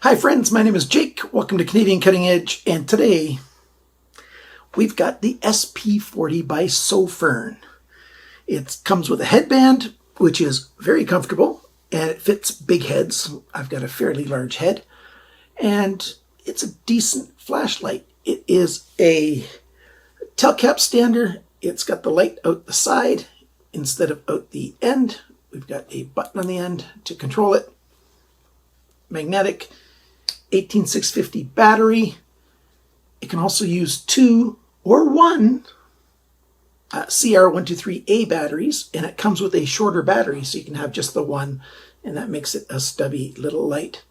Hi friends, my name is Jake. Welcome to Canadian Cutting Edge, and today we've got the SP40 by Sofirn. It comes with a headband, which is very comfortable, and it fits big heads. I've got a fairly large head, and it's a decent flashlight. It is a telcap stander. It's got the light out the side instead of out the end. We've got a button on the end to control it. Magnetic. 18650 battery. It can also use 2 or 1 CR123A batteries, and it comes with a shorter battery, so you can have just the one, and that makes it a stubby little light.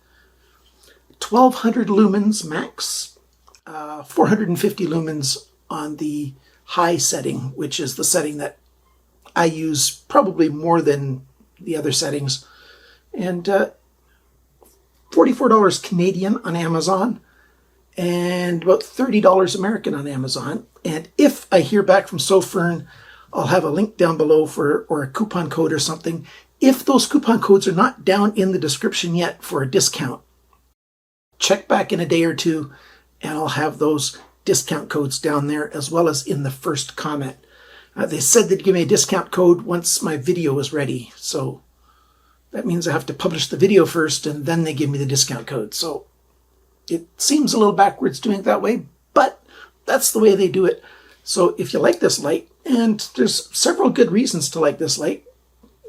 1200 lumens max, 450 lumens on the high setting, which is the setting that I use probably more than the other settings, and $44 Canadian on Amazon and about $30 American on Amazon. And if I hear back from Sofirn, I'll have a link down below or a coupon code or something. If those coupon codes are not down in the description yet for a discount, check back in a day or two and I'll have those discount codes down there as well as in the first comment. They said they'd give me a discount code once my video is ready, so that means I have to publish the video first and then they give me the discount code. So it seems a little backwards doing it that way, but that's the way they do it. So if you like this light, and there's several good reasons to like this light,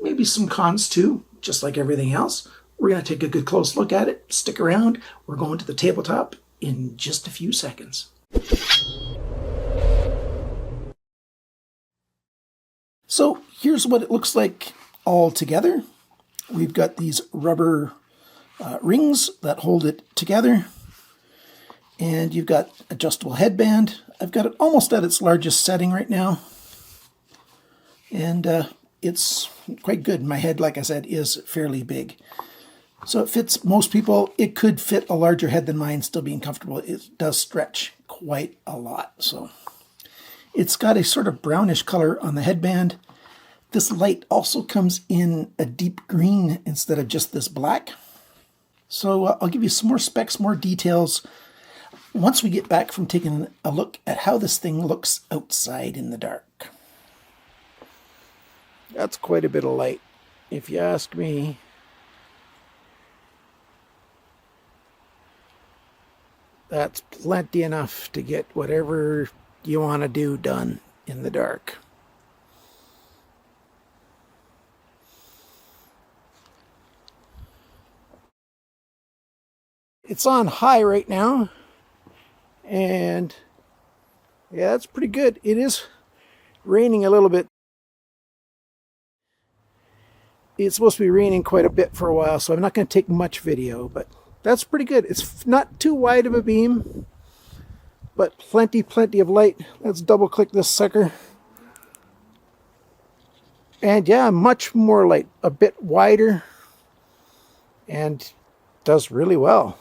maybe some cons too, just like everything else, we're going to take a good close look at it. Stick around. We're going to the tabletop in just a few seconds. So here's what it looks like all together. We've got these rubber rings that hold it together, and you've got adjustable headband. I've got it almost at its largest setting right now, and it's quite good. My head, like I said, is fairly big, so it fits most people. It could fit a larger head than mine, still being comfortable. It does stretch quite a lot, so it's got a sort of brownish color on the headband. This light also comes in a deep green instead of just this black. So I'll give you some more specs, more details, once we get back from taking a look at how this thing looks outside in the dark. That's quite a bit of light, if you ask me. That's plenty enough to get whatever you want to do done in the dark. It's on high right now, and yeah, that's pretty good. It is raining a little bit. It's supposed to be raining quite a bit for a while, so I'm not going to take much video, but that's pretty good. It's not too wide of a beam, but plenty of light. Let's double click this sucker. And yeah, much more light, a bit wider, and does really well.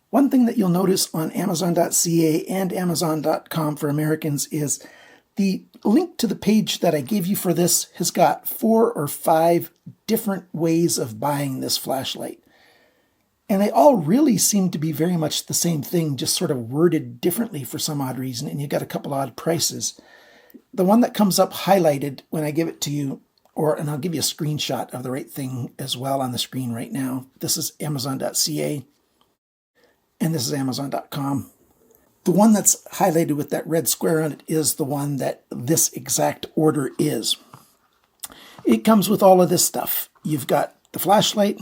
One thing that you'll notice on Amazon.ca and Amazon.com for Americans is the link to the page that I gave you for this has got 4 or 5 different ways of buying this flashlight. And they all really seem to be very much the same thing, just sort of worded differently for some odd reason, and you got a couple odd prices. The one that comes up highlighted when I give it to you, and I'll give you a screenshot of the right thing as well on the screen right now. This is Amazon.ca. And this is Amazon.com. The one that's highlighted with that red square on it is the one that this exact order is. It comes with all of this stuff. You've got the flashlight,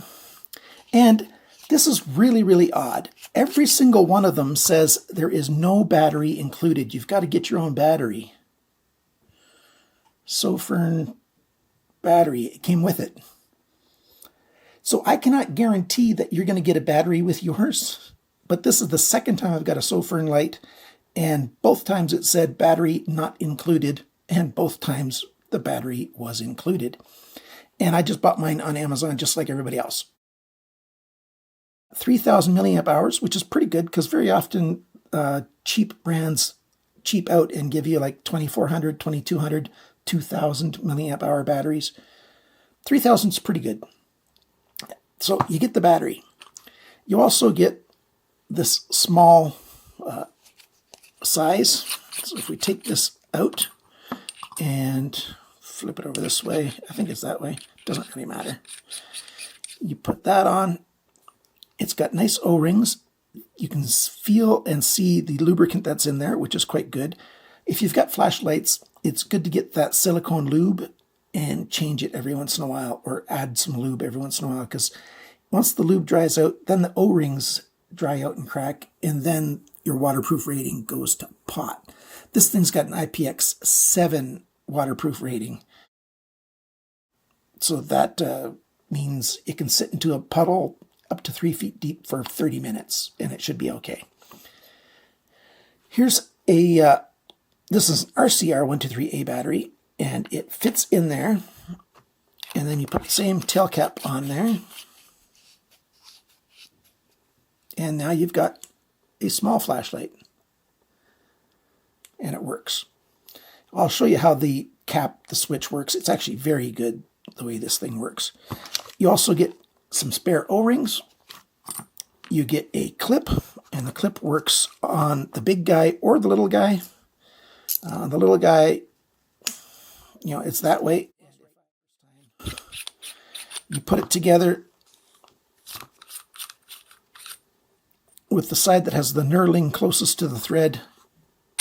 and this is really odd. Every single one of them says there is no battery included. You've got to get your own battery. Sofirn battery, it came with it. So I cannot guarantee that you're going to get a battery with yours. But this is the second time I've got a Sofirn light, and both times it said battery not included, and both times the battery was included. And I just bought mine on Amazon just like everybody else. 3,000 milliamp hours, which is pretty good because very often cheap brands cheap out and give you like 2,400, 2,200 2,000 milliamp hour batteries. 3,000 is pretty good. So you get the battery. You also get this small size. So if we take this out and flip it over this way, I think it's that way, doesn't really matter. You put that on. It's got nice O-rings. You can feel and see the lubricant that's in there, which is quite good. If you've got flashlights, it's good to get that silicone lube and change it every once in a while, or add some lube every once in a while, because once the lube dries out, then the O-rings dry out and crack, and then your waterproof rating goes to pot. This thing's got an IPX7 waterproof rating. So that means it can sit into a puddle up to 3 feet deep for 30 minutes, and it should be okay. Here's a, this is an RCR123A battery, and it fits in there, and then you put the same tail cap on there, and now you've got a small flashlight, and it works. I'll show you how the switch works. It's actually very good the way this thing works. You also get some spare O-rings. You get a clip, and the clip works on the big guy or the little guy. The little guy, you know, it's that way. You put it together with the side that has the knurling closest to the thread.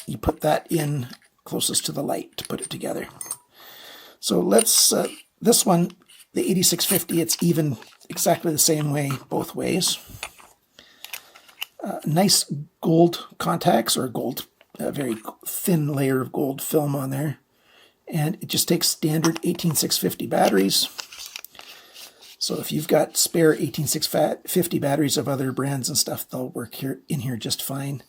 You put that in closest to the light to put it together. So let's, this one, the 8650, it's even exactly the same way both ways. Nice gold contacts, or gold, a very thin layer of gold film on there. And it just takes standard 18650 batteries. So if you've got spare 18650 batteries of other brands and stuff, they'll work here in here just fine.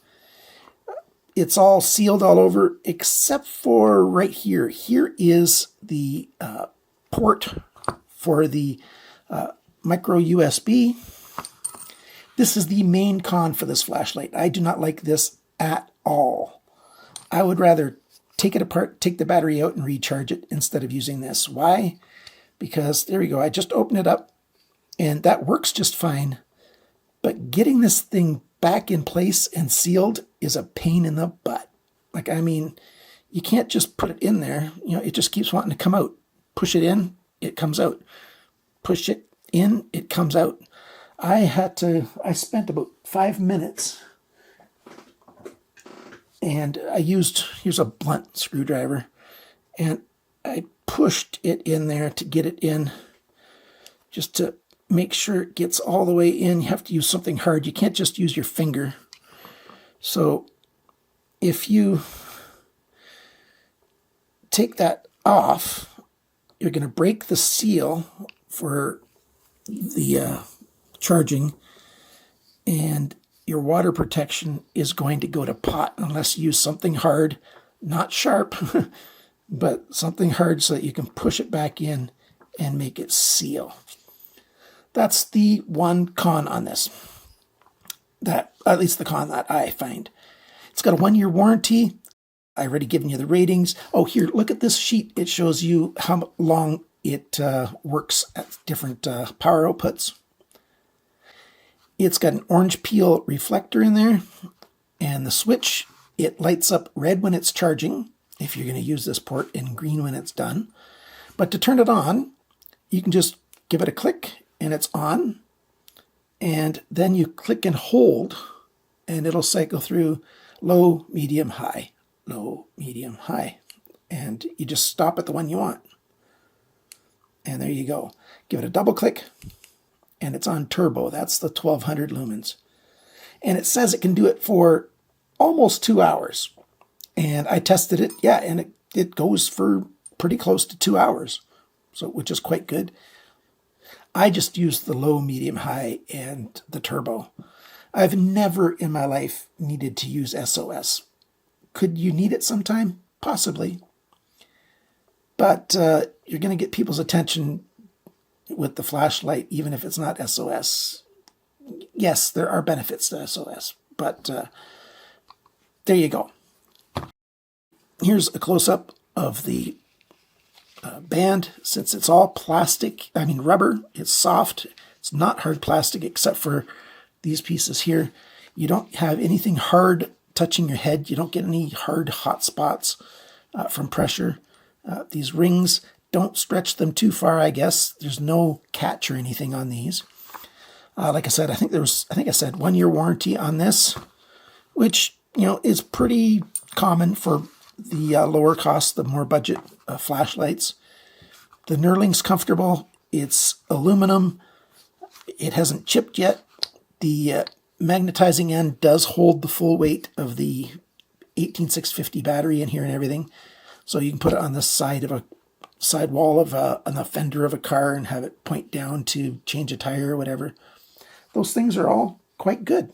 It's all sealed all over except for right here. Here is the port for the micro USB. This is the main con for this flashlight. I do not like this at all. I would rather take it apart, take the battery out, and recharge it instead of using this. Why? Because there we go. I just opened it up, and that works just fine. But getting this thing back in place and sealed is a pain in the butt. Like, I mean, you can't just put it in there. You know, it just keeps wanting to come out. Push it in, it comes out. Push it in, it comes out. I spent about 5 minutes, and I used, here's a blunt screwdriver, and I pushed it in there to get it in, just to make sure it gets all the way in. You have to use something hard. You can't just use your finger. So if you take that off, you're going to break the seal for the charging, and your water protection is going to go to pot unless you use something hard, not sharp, but something hard so that you can push it back in and make it seal. That's the one con on this. That, at least the con that I find. It's got a 1-year warranty. I've already given you the ratings. Oh, here, look at this sheet. It shows you how long it works at different power outputs. It's got an orange peel reflector in there, and the switch, it lights up red when it's charging, if you're going to use this port, and green when it's done. But to turn it on, you can just give it a click, and it's on, and then you click and hold, and it'll cycle through low, medium, high, low, medium, high, and you just stop at the one you want. And there you go. Give it a double click, and it's on turbo. That's the 1200 lumens. And it says it can do it for almost 2 hours. And I tested it, yeah, and it goes for pretty close to 2 hours, so which is quite good. I just used the low, medium, high, and the turbo. I've never in my life needed to use SOS. Could you need it sometime? Possibly. But you're going to get people's attention with the flashlight, even if it's not SOS. Yes, there are benefits to SOS, but there you go. Here's a close-up of the band, since it's all plastic, rubber, it's soft. It's not hard plastic except for these pieces here. You don't have anything hard touching your head. You don't get any hard hot spots from pressure. These rings, don't stretch them too far, I guess. There's no catch or anything on these. Like I said, I think I said 1 year warranty on this, which, is pretty common for the lower cost, the more budget flashlights. The knurling's comfortable. It's aluminum. It hasn't chipped yet. The magnetizing end does hold the full weight of the 18650 battery in here and everything. So you can put it on the side of a sidewall of on the fender of a car and have it point down to change a tire or whatever. Those things are all quite good.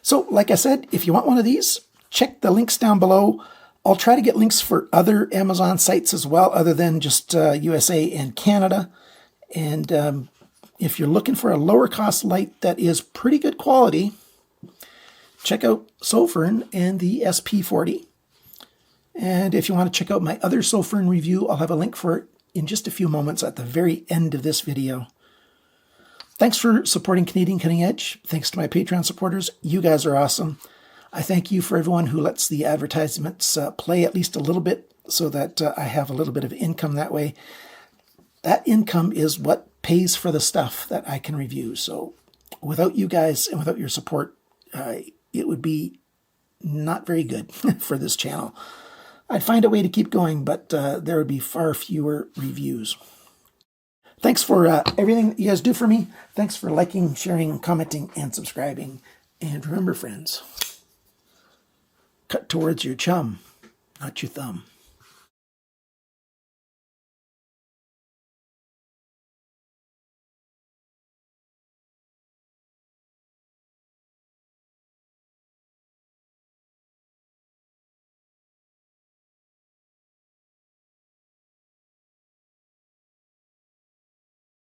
So like I said, if you want one of these, check the links down below. I'll try to get links for other Amazon sites as well, other than just USA and Canada. And if you're looking for a lower cost light that is pretty good quality, check out Sofirn and the SP40. And if you want to check out my other Sofirn review, I'll have a link for it in just a few moments at the very end of this video. Thanks for supporting Canadian Cutting Edge. Thanks to my Patreon supporters. You guys are awesome. I thank you for everyone who lets the advertisements play at least a little bit so that I have a little bit of income that way. That income is what pays for the stuff that I can review. So without you guys and without your support, it would be not very good for this channel. I'd find a way to keep going, but there would be far fewer reviews. Thanks for everything that you guys do for me. Thanks for liking, sharing, commenting, and subscribing. And remember, friends, cut towards your chum, not your thumb.